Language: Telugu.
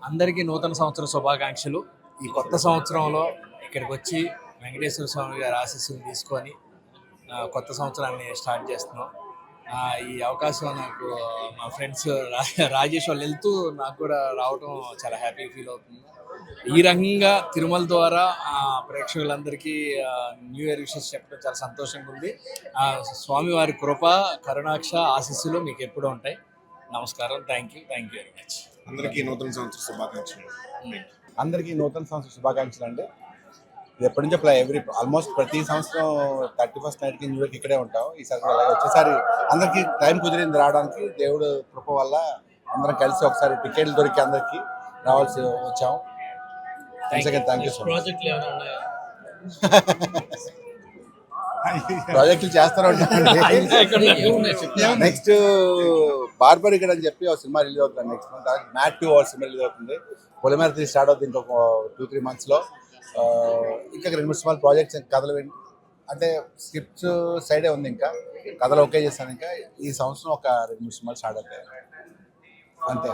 అందరికీ నూతన సంవత్సర శుభాకాంక్షలు. ఈ కొత్త సంవత్సరంలో ఇక్కడికి వచ్చి వెంకటేశ్వర స్వామి గారి ఆశీస్సులు తీసుకొని కొత్త సంవత్సరాన్ని స్టార్ట్ చేస్తున్నాం. ఈ అవకాశం నాకు మా ఫ్రెండ్స్ రాజేష్ వాళ్ళు వెళ్తూ నాకు కూడా రావటం చాలా హ్యాపీ ఫీల్ అవుతుంది. ఈ రకంగా తిరుమల ద్వారా ప్రేక్షకులందరికీ న్యూ ఇయర్ విషెస్ చెప్పడం చాలా సంతోషంగా ఉంది. స్వామివారి కృప, కరుణాక్ష ఆశీస్సులు మీకు ఎప్పుడూ ఉంటాయి. నమస్కారం. Thank you very much. అందరికీ నూతన సంవత్సర శుభాకాంక్షలు. అందరికీ నూతన సంవత్సర శుభాకాంక్షలు అండి. ఎప్పటి నుంచో ఆల్మోస్ట్ ప్రతి సంవత్సరం 31st నైట్కి న్యూ ఇయర్కి ఇక్కడే ఉంటాం. ఈసారి అలాగే వచ్చేసారి అందరికీ టైం కుదిరింది రావడానికి. దేవుడు కృప వల్ల అందరం కలిసి ఒకసారి టికెట్లు దొరికి అందరికీ రావాల్సి వచ్చాం. Thank you so much. ప్రాజెక్టులు చేస్తూనే ఉంటామండి. నెక్స్ట్ బార్బరిగడ్ అని చెప్పి ఒక సినిమా రిలీజ్ అవుతుంది next month. Mad 2 cinema release అవుతుంది. పొలిమేర 3 స్టార్ట్ అవుతుంది ఇంకొక 2-3 monthsలో. ఇంకా 2-3 సినిమాలు ప్రాజెక్ట్స్ కథలు అంటే స్క్రిప్ట్స్ సైడే ఉంది. ఇంకా కథలు ఓకే చేస్తాను. ఇంకా ఈ సంవత్సరం ఒక 2-3 సినిమాలు స్టార్ట్ అవుతాయి అంతే.